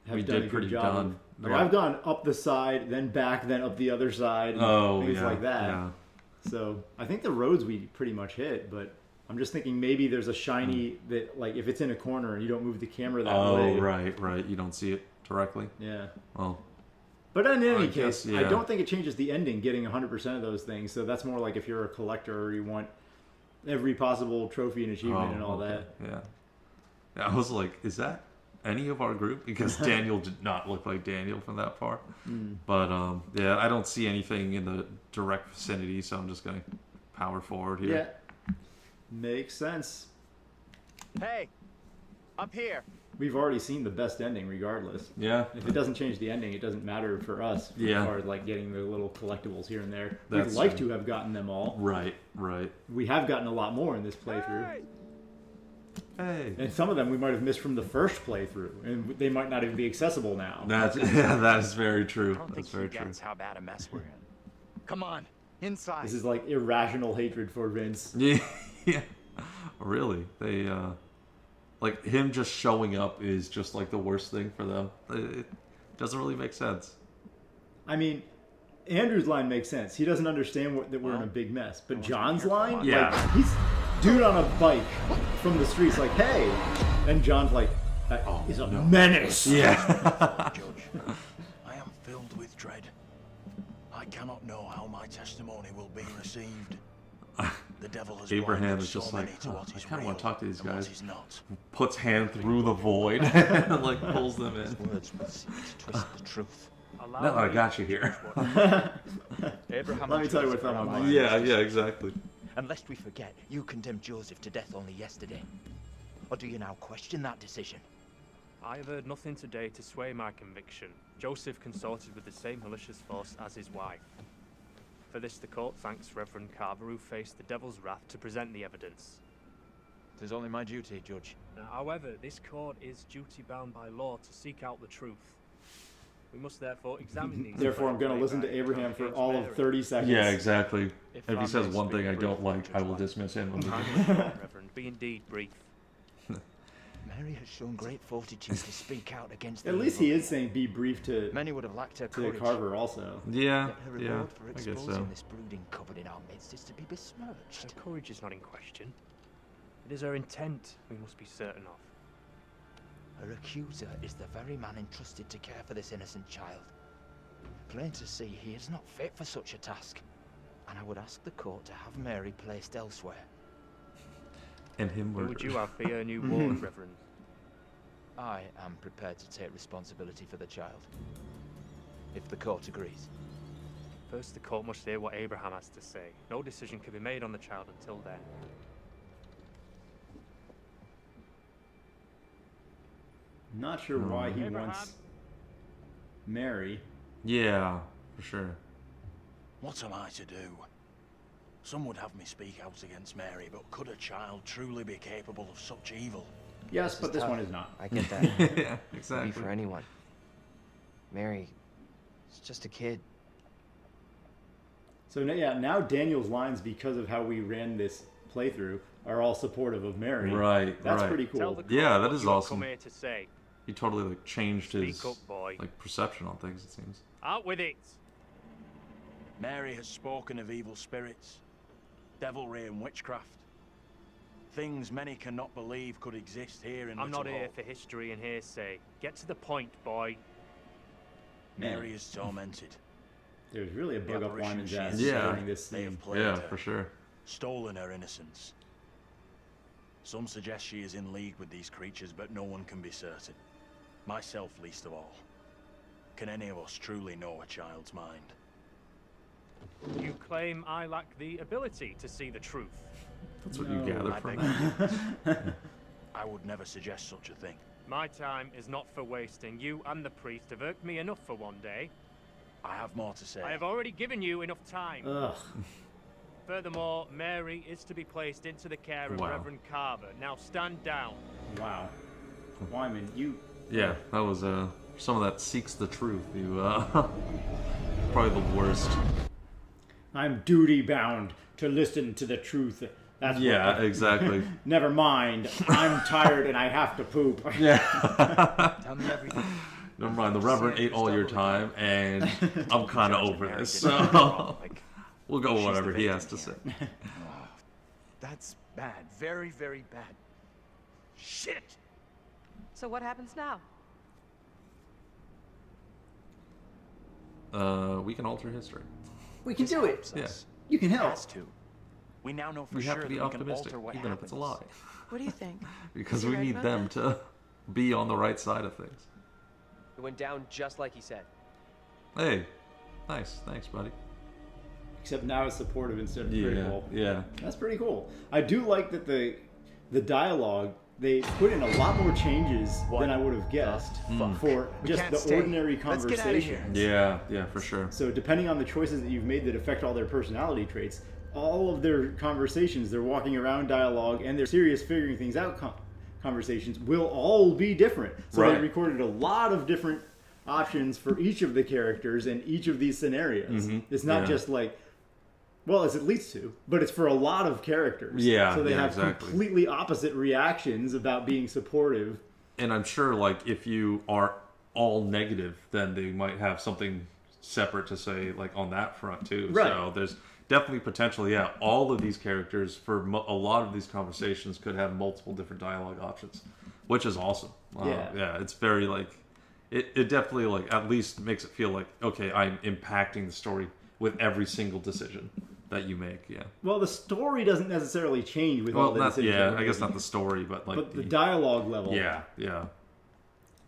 Speaker 1: have done a good job of. Like, I've gone up the side, then back, then up the other side, and things like that.
Speaker 2: Yeah.
Speaker 1: So I think the roads we pretty much hit, but I'm just thinking maybe there's a shiny that, like, if it's in a corner and you don't move the camera that way.
Speaker 2: Oh, right. You don't see it directly.
Speaker 1: Yeah.
Speaker 2: Well.
Speaker 1: But in any
Speaker 2: guess,
Speaker 1: case,
Speaker 2: yeah.
Speaker 1: I don't think it changes the ending getting 100% of those things. So that's more like if you're a collector or you want every possible trophy and achievement and all that.
Speaker 2: Yeah. I was like, is that any of our group? Because Daniel did not look like Daniel from that far. But yeah, I don't see anything in the direct vicinity, so I'm just going to power forward here.
Speaker 1: Yeah. Makes sense.
Speaker 3: Hey, up here.
Speaker 1: We've already seen the best ending regardless.
Speaker 2: Yeah.
Speaker 1: If it doesn't change the ending, it doesn't matter for us as far as like getting the little collectibles here and there. We'd like to have gotten them all.
Speaker 2: Right.
Speaker 1: We have gotten a lot more in this playthrough.
Speaker 2: Hey.
Speaker 1: And some of them we might have missed from the first playthrough, and they might not even be accessible now.
Speaker 2: That is very true.
Speaker 3: I don't
Speaker 2: That's
Speaker 3: think
Speaker 2: very
Speaker 3: he
Speaker 2: true.
Speaker 3: gets how bad a mess we're in.
Speaker 9: Come on, inside.
Speaker 1: This is like irrational hatred for Vince.
Speaker 2: Yeah. Really. They like him just showing up is just like the worst thing for them. It doesn't really make sense.
Speaker 1: I mean, Andrew's line makes sense. He doesn't understand that we're in a big mess. But John's line,
Speaker 2: Yeah.
Speaker 1: like, he's dude on a bike from the streets, like, hey, and John's like, that is a menace.
Speaker 2: Yeah.
Speaker 5: Judge, I am filled with dread. I cannot know how my testimony will be received. The devil has
Speaker 2: Abraham
Speaker 5: blinded
Speaker 2: is just
Speaker 5: so
Speaker 2: like,
Speaker 5: many to what
Speaker 2: I
Speaker 5: is
Speaker 2: kind of want to
Speaker 5: real
Speaker 2: talk to these
Speaker 5: and what
Speaker 2: guys.
Speaker 5: is not.
Speaker 2: Puts hand through the void and like pulls them in.
Speaker 6: His words will seek to twist the truth.
Speaker 2: No, I got you here.
Speaker 9: Abraham
Speaker 1: Let me tell you what's on my mind.
Speaker 2: Yeah, exactly.
Speaker 11: And lest we forget, you condemned Joseph to death only yesterday. Or do you now question that decision?
Speaker 12: I have heard nothing today to sway my conviction. Joseph consorted with the same malicious force as his wife. For this, the court thanks Reverend Carver, who faced the devil's wrath to present the evidence.
Speaker 9: It is only my duty, Judge.
Speaker 12: However, this court is duty-bound by law to seek out the truth. We must therefore examine these.
Speaker 1: Therefore, I'm going to listen to Abraham for all of 30 seconds.
Speaker 2: Yeah, exactly. If he
Speaker 12: I
Speaker 2: says
Speaker 12: may
Speaker 2: one thing
Speaker 12: speak
Speaker 2: I don't
Speaker 12: briefly,
Speaker 2: like, I will dismiss him.
Speaker 12: Reverend, be indeed brief.
Speaker 11: Mary has shown great fortitude to speak out against
Speaker 1: At
Speaker 11: the
Speaker 1: least
Speaker 11: evil.
Speaker 1: he is saying be brief to
Speaker 11: Many would have lacked her
Speaker 1: to
Speaker 11: courage.
Speaker 1: Carver also.
Speaker 2: Yeah,
Speaker 11: Yet her
Speaker 2: yeah,
Speaker 11: reward for
Speaker 2: I guess
Speaker 11: exposing
Speaker 2: so.
Speaker 11: this brooding covered in our midst is to be besmirched.
Speaker 12: Her courage is not in question. It is her intent we must be certain of.
Speaker 11: Her accuser is the very man entrusted to care for this innocent child. Plain to see, he is not fit for such a task. And I would ask the court to have Mary placed elsewhere.
Speaker 2: And him
Speaker 12: Who
Speaker 2: murdered.
Speaker 12: would you have for your new ward, Reverend?
Speaker 11: I am prepared to take responsibility for the child. If the court agrees.
Speaker 12: First, the court must hear what Abraham has to say. No decision can be made on the child until then.
Speaker 1: Not sure why he wants Mary.
Speaker 2: Yeah, for sure.
Speaker 5: What am I to do? Some would have me speak out against Mary, but could a child truly be capable of such evil?
Speaker 1: Yes, but this one is not.
Speaker 8: I get that.
Speaker 2: Yeah,
Speaker 8: Be
Speaker 2: exactly.
Speaker 8: for anyone. Mary is just a kid.
Speaker 1: So yeah, now Daniel's lines, because of how we ran this playthrough, are all supportive of Mary.
Speaker 2: Right,
Speaker 1: That's
Speaker 2: right.
Speaker 1: pretty
Speaker 12: Tell
Speaker 1: cool.
Speaker 12: the court
Speaker 2: Yeah, that
Speaker 12: what
Speaker 2: is
Speaker 12: you have
Speaker 2: awesome.
Speaker 12: come here to say.
Speaker 2: He totally like changed his
Speaker 12: Speak up, boy.
Speaker 2: like perception on things. It seems.
Speaker 12: Out with it.
Speaker 5: Mary has spoken of evil spirits, devilry and witchcraft. Things many cannot believe could exist here in
Speaker 12: I'm not
Speaker 5: Little
Speaker 12: here
Speaker 5: Hope.
Speaker 12: for history and hearsay. Get to the point, boy.
Speaker 5: Mary is tormented.
Speaker 1: There's really a
Speaker 5: The
Speaker 1: bug up
Speaker 5: apparition
Speaker 1: Wyman's
Speaker 5: she
Speaker 1: ass
Speaker 5: has
Speaker 2: Yeah.
Speaker 1: during this
Speaker 5: They
Speaker 1: scene.
Speaker 5: have plagued
Speaker 2: Yeah,
Speaker 5: her,
Speaker 2: for sure.
Speaker 5: stolen her innocence. Some suggest she is in league with these creatures, but no one can be certain. Myself least of all. Can any of us truly know a child's mind?
Speaker 12: You claim I lack the ability to see the truth.
Speaker 2: That's what
Speaker 1: No.
Speaker 2: you gather
Speaker 5: I
Speaker 2: from
Speaker 5: beg
Speaker 2: that.
Speaker 5: I would never suggest such a thing.
Speaker 12: My time is not for wasting. You and the priest have irked me enough for one day.
Speaker 5: I have more to say.
Speaker 12: I have already given you enough time.
Speaker 1: Ugh.
Speaker 12: Furthermore, Mary is to be placed into the care of
Speaker 2: Wow.
Speaker 12: Reverend Carver. Now stand down.
Speaker 1: Wow. Wyman, you.
Speaker 2: Yeah, that was some of that seeks the truth. You probably the worst.
Speaker 1: I'm duty bound to listen to the truth. That's
Speaker 2: Yeah,
Speaker 1: what,
Speaker 2: exactly.
Speaker 1: Never mind. I'm tired and I have to poop.
Speaker 2: Yeah.
Speaker 9: Tell me everything.
Speaker 2: Never mind. The Reverend ate all your time, and I'm kind of over this. So we'll go with whatever he has to say.
Speaker 9: That's bad. Very, very bad. Shit!
Speaker 10: So what happens now?
Speaker 2: We can alter history.
Speaker 1: We can do it.
Speaker 5: Helps
Speaker 2: Yeah.
Speaker 5: us.
Speaker 1: You can help.
Speaker 5: Has to. We now know for
Speaker 2: We
Speaker 5: sure
Speaker 2: have to be
Speaker 5: that we can
Speaker 2: optimistic,
Speaker 5: alter what
Speaker 2: even if it's a lie,
Speaker 5: happens.
Speaker 4: What do you think?
Speaker 2: because
Speaker 4: Is he
Speaker 2: we
Speaker 4: right
Speaker 2: need
Speaker 4: about
Speaker 2: them
Speaker 4: that?
Speaker 2: to be on the right side of things.
Speaker 8: It went down just like he said.
Speaker 2: Hey, nice, thanks, buddy.
Speaker 1: Except now it's supportive instead of
Speaker 2: Yeah,
Speaker 1: critical.
Speaker 2: yeah.
Speaker 1: That's pretty cool. I do like that the dialogue, they put in a lot more changes than I would have guessed for
Speaker 9: We
Speaker 1: just
Speaker 9: can't
Speaker 1: the
Speaker 9: stay.
Speaker 1: ordinary
Speaker 9: Let's get outta here.
Speaker 1: conversations.
Speaker 2: Yeah, for sure.
Speaker 1: So depending on the choices that you've made that affect all their personality traits, all of their conversations, their walking around dialogue, and their serious figuring things out conversations will all be different. So they
Speaker 2: Right.
Speaker 1: recorded a lot of different options for each of the characters in each of these scenarios.
Speaker 2: Mhm.
Speaker 1: It's not
Speaker 2: Yeah.
Speaker 1: just like, well, it's at least two, but it's for a lot of characters.
Speaker 2: Yeah,
Speaker 1: So they
Speaker 2: yeah,
Speaker 1: have
Speaker 2: exactly.
Speaker 1: completely opposite reactions about being supportive.
Speaker 2: And I'm sure, like, if you are all negative, then they might have something separate to say, like, on that front, too.
Speaker 1: Right.
Speaker 2: So there's definitely potential, yeah. All of these characters, for a lot of these conversations, could have multiple different dialogue options, which is awesome. Yeah, it's very, like, it definitely, like, at least makes it feel like, okay, I'm impacting the story with every single decision that you make, yeah.
Speaker 1: Well, the story doesn't necessarily change with all the decisions. that we're
Speaker 2: I guess
Speaker 1: making.
Speaker 2: not the story, but, like,
Speaker 1: But the dialogue level.
Speaker 2: Yeah.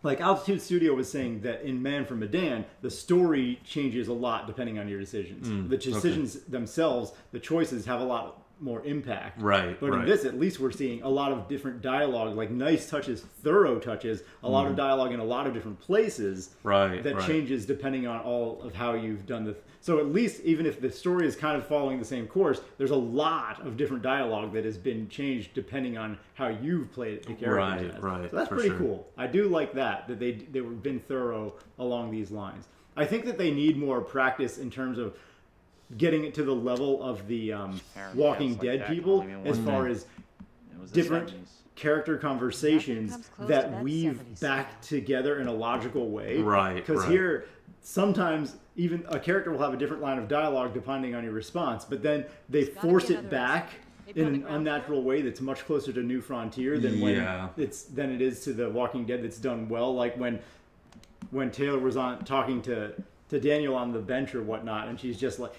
Speaker 1: Like Altitude Studio was saying that in Man from Medan, the story changes a lot depending on your decisions. The decisions themselves, the choices have a lot more impact.
Speaker 2: Right,
Speaker 1: But in
Speaker 2: right.
Speaker 1: this, at least we're seeing a lot of different dialogue, like nice touches, thorough touches, a lot of dialogue in a lot of different places.
Speaker 2: Right,
Speaker 1: That
Speaker 2: right.
Speaker 1: changes depending on all of how you've done the. So at least even if the story is kind of following the same course, there's a lot of different dialogue that has been changed depending on how you've played the characters.
Speaker 2: Right,
Speaker 1: So that's
Speaker 2: for
Speaker 1: pretty
Speaker 2: sure.
Speaker 1: cool. I do like that they were been thorough along these lines. I think that they need more practice in terms of getting it to the level of the Walking
Speaker 3: like
Speaker 1: Dead
Speaker 3: that,
Speaker 1: people,
Speaker 3: calling me
Speaker 1: as
Speaker 3: one
Speaker 1: far
Speaker 3: day.
Speaker 1: as
Speaker 3: It was the
Speaker 1: different
Speaker 3: 70s.
Speaker 1: character conversations
Speaker 10: comes close
Speaker 1: that
Speaker 10: to that
Speaker 1: weave
Speaker 10: 70s
Speaker 1: back together in a logical way.
Speaker 2: Right,
Speaker 1: Because
Speaker 2: right.
Speaker 1: here, sometimes even a character will have a different line of dialogue depending on your response, but then they
Speaker 10: gotta
Speaker 1: force
Speaker 10: be
Speaker 1: it
Speaker 10: another
Speaker 1: back
Speaker 10: estimate.
Speaker 1: in an unnatural way that's much closer to New Frontier than
Speaker 2: Yeah.
Speaker 1: than it is to the Walking Dead that's done well. Like when Taylor was on talking to Daniel on the bench or whatnot, and she's just like,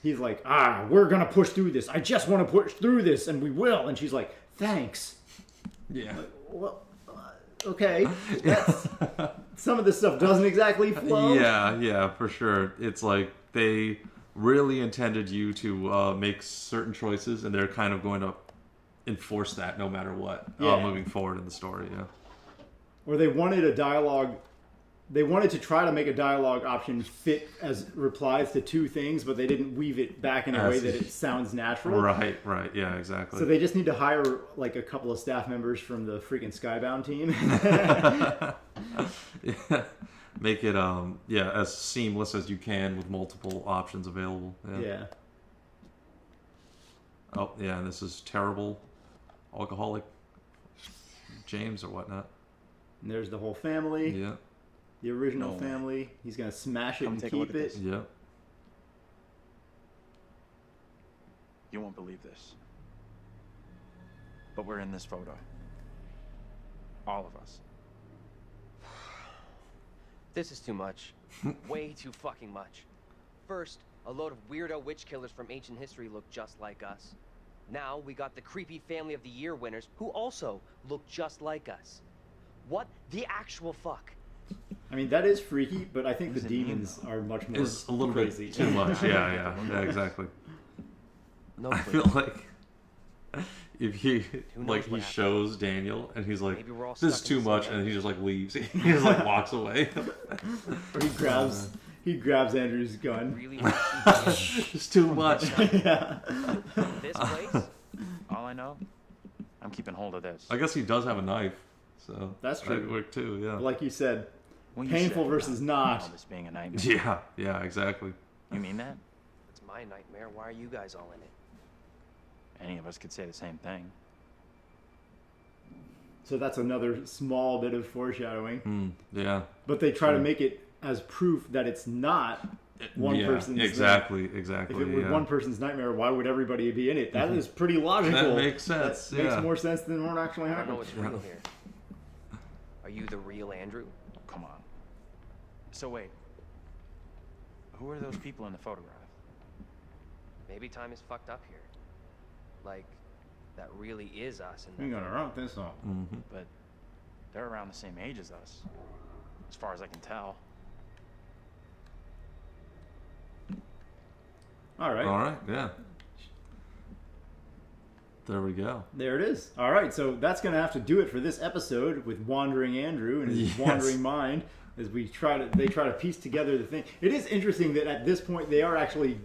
Speaker 1: he's like, we're gonna push through this. I just want to push through this, and we will. And she's like, thanks.
Speaker 2: Yeah.
Speaker 1: Well, okay. That's, some of this stuff doesn't exactly flow.
Speaker 2: Yeah, for sure. It's like they really intended you to make certain choices, and they're kind of going to enforce that no matter what moving forward in the story. Yeah.
Speaker 1: Or they wanted a dialogue. They wanted to try to make a dialogue option fit as replies to two things, but they didn't weave it back in a way that it sounds natural.
Speaker 2: Right. Yeah, exactly.
Speaker 1: So they just need to hire like a couple of staff members from the freaking Skybound team.
Speaker 2: Yeah. make it as seamless as you can with multiple options available.
Speaker 1: Yeah.
Speaker 2: Oh yeah, and this is terrible alcoholic James or whatnot.
Speaker 1: And there's the whole family.
Speaker 2: Yeah.
Speaker 1: The original family. He's gonna smash it and keep it.
Speaker 2: Yeah.
Speaker 3: You won't believe this, but we're in this photo. All of us.
Speaker 8: This is too much. Way too fucking much. First, a load of weirdo witch killers from ancient history look just like us. Now we got the creepy Family of the Year winners who also look just like us. What the actual fuck?
Speaker 1: I mean, that is freaky, but I think the demons are much more
Speaker 2: It's a little
Speaker 1: crazy.
Speaker 2: bit too much. Yeah, exactly.
Speaker 8: No
Speaker 2: I
Speaker 8: clue.
Speaker 2: feel like if he
Speaker 8: knows
Speaker 2: he
Speaker 8: what
Speaker 2: shows Daniel and he's like,
Speaker 8: Maybe we're all
Speaker 2: this is
Speaker 8: stuck in
Speaker 2: too
Speaker 8: the
Speaker 2: much,
Speaker 8: same
Speaker 2: and he just like leaves. He just like walks away.
Speaker 1: Or he grabs Andrew's gun.
Speaker 8: Really
Speaker 2: It's too much.
Speaker 1: Yeah.
Speaker 8: This place?
Speaker 3: All I know, I'm keeping hold of this.
Speaker 2: I guess he does have a knife, so
Speaker 1: That's true.
Speaker 2: That worked too. Yeah.
Speaker 1: Like you said,
Speaker 3: When you
Speaker 1: painful
Speaker 3: said
Speaker 1: versus
Speaker 3: about
Speaker 1: not.
Speaker 3: all this being a nightmare.
Speaker 2: Yeah, exactly.
Speaker 3: You mean that?
Speaker 8: It's my nightmare. Why are you guys all in it?
Speaker 3: Any of us could say the same thing.
Speaker 1: So that's another small bit of foreshadowing.
Speaker 2: Yeah.
Speaker 1: But they try to make it as proof that it's not one person's
Speaker 2: exactly.
Speaker 1: If it were one person's nightmare, why would everybody be in it? That is pretty logical.
Speaker 2: That makes sense.
Speaker 1: That makes more sense than what actually
Speaker 8: I don't
Speaker 1: happened.
Speaker 8: know what's real here. Are you the real Andrew?
Speaker 3: Come on. So wait. Who are those people in the photograph?
Speaker 8: Maybe time is fucked up here. Like, that really is us.
Speaker 1: You're gonna write this off.
Speaker 3: But they're around the same age as us, as far as I can tell.
Speaker 1: All right,
Speaker 2: yeah. There we go.
Speaker 1: There it is. All right, so that's gonna have to do it for this episode with Wandering Andrew and his wandering mind as they try to piece together the thing. It is interesting that at this point they are actually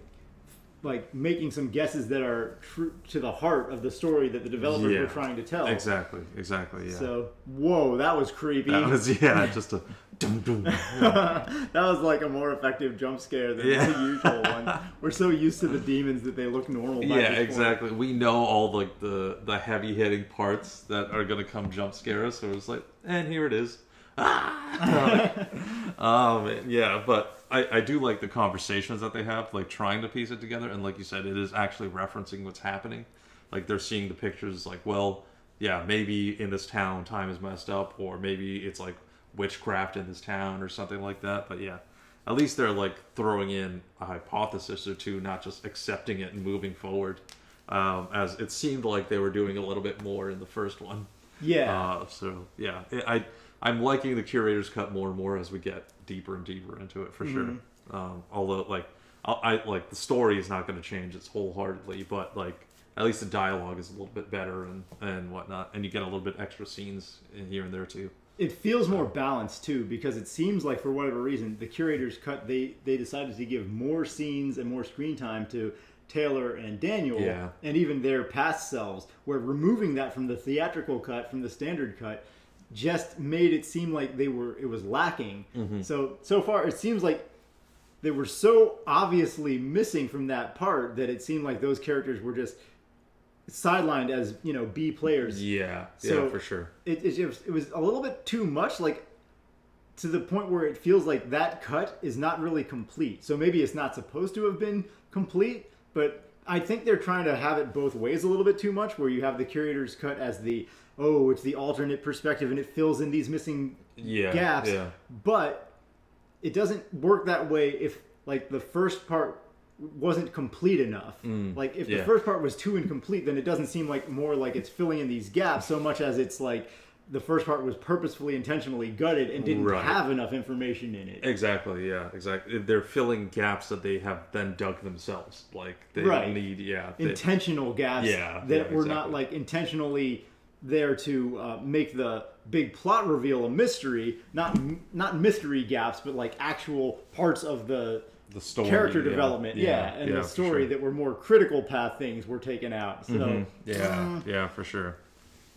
Speaker 1: like making some guesses that are true to the heart of the story that the developers were trying to tell.
Speaker 2: Exactly, yeah.
Speaker 1: So, whoa, that was creepy.
Speaker 2: That was, just a dum-dum.
Speaker 1: That was like a more effective jump scare than the usual one. We're so used to the demons that they look normal. By this
Speaker 2: exactly.
Speaker 1: point.
Speaker 2: We know all like the heavy hitting parts that are gonna come jump scare us, so it's like, and here it is. Yeah, but I do like the conversations that they have, like trying to piece it together, and like you said, it is actually referencing what's happening. Like they're seeing the pictures, like, well, yeah, maybe in this town time is messed up, or maybe it's like witchcraft in this town or something like that. But yeah, at least they're like throwing in a hypothesis or two, not just accepting it and moving forward, as it seemed like they were doing a little bit more in the first one.
Speaker 1: Yeah.
Speaker 2: So yeah, I'm liking the Curator's Cut more and more as we get deeper and deeper into it, for sure. Although, like, I like the story is not going to change its wholeheartedly, but like at least the dialogue is a little bit better and whatnot, and you get a little bit extra scenes in here and there too.
Speaker 1: It feels more balanced too, because it seems like for whatever reason the Curator's Cut they decided to give more scenes and more screen time to Taylor and Daniel, and even their past selves, where removing that from the theatrical cut, from the standard cut, just made it seem like it was lacking. So far it seems like they were so obviously missing from that part that it seemed like those characters were just sidelined as, B players.
Speaker 2: So for sure.
Speaker 1: It was a little bit too much, like to the point where it feels like that cut is not really complete. So maybe it's not supposed to have been complete, but I think they're trying to have it both ways a little bit too much, where you have the Curator's Cut as it's the alternate perspective and it fills in these missing gaps. But it doesn't work that way if like the first part wasn't complete enough. Like if the first part was too incomplete, then it doesn't seem like more like it's filling in these gaps so much as it's like the first part was purposefully, intentionally gutted and didn't have enough information in it.
Speaker 2: Exactly. They're filling gaps that they have then dug themselves. Like they don't need
Speaker 1: intentional gaps that were not like intentionally there to make the big plot reveal a mystery, not mystery gaps, but like actual parts of the story, character development, and the story that were more critical path things were taken out. So
Speaker 2: for sure.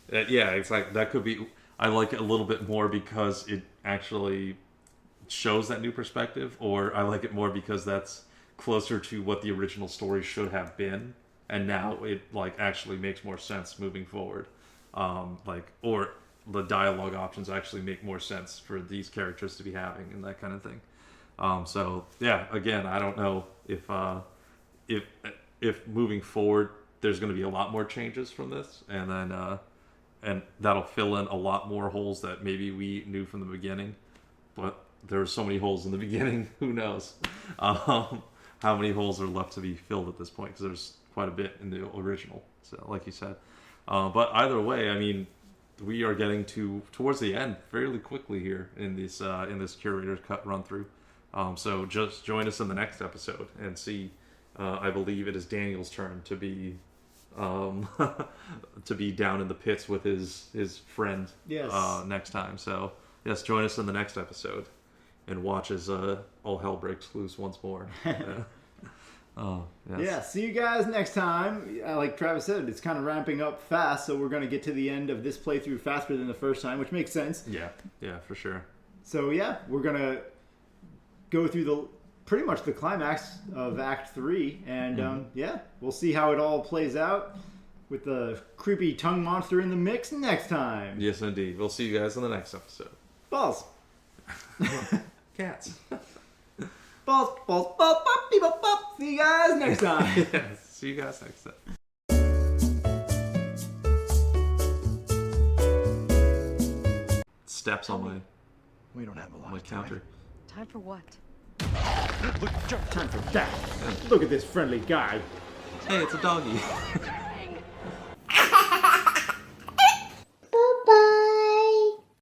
Speaker 2: It's like that could be. I like it a little bit more because it actually shows that new perspective, or I like it more because that's closer to what the original story should have been, and now it like actually makes more sense moving forward. Or the dialogue options actually make more sense for these characters to be having and that kind of thing. So yeah, again, I don't know if moving forward there's going to be a lot more changes from this, and then and that'll fill in a lot more holes that maybe we knew from the beginning, but there were so many holes in the beginning. Who knows how many holes are left to be filled at this point, because there's quite a bit in the original. So like you said, but either way, I mean, we are getting towards the end fairly quickly here in this Curator's Cut run through. So just join us in the next episode and see. I believe it is Daniel's turn to be to be down in the pits with his friend.
Speaker 1: Yes.
Speaker 2: Next time. So yes, join us in the next episode and watch as all hell breaks loose once more. Yes.
Speaker 1: Yeah, see you guys next time. Like Travis said, it's kind of ramping up fast, so we're going to get to the end of this playthrough faster than the first time, which makes sense.
Speaker 2: Yeah, for sure.
Speaker 1: So yeah, we're going to go through pretty much the climax of Act 3, and yeah, we'll see how it all plays out with the creepy tongue monster in the mix next time.
Speaker 2: Yes, indeed. We'll see you guys in the next episode.
Speaker 1: Balls.
Speaker 2: Cats.
Speaker 1: Balls, balls, balls, bop, bee, bop, bop. See you guys next time.
Speaker 2: Yes, see you guys next time. Steps on my
Speaker 9: We don't have a lot
Speaker 2: my
Speaker 9: of time.
Speaker 2: counter.
Speaker 10: Time for what?
Speaker 1: Look, time for that. Look at this friendly guy.
Speaker 2: Hey, it's a doggy.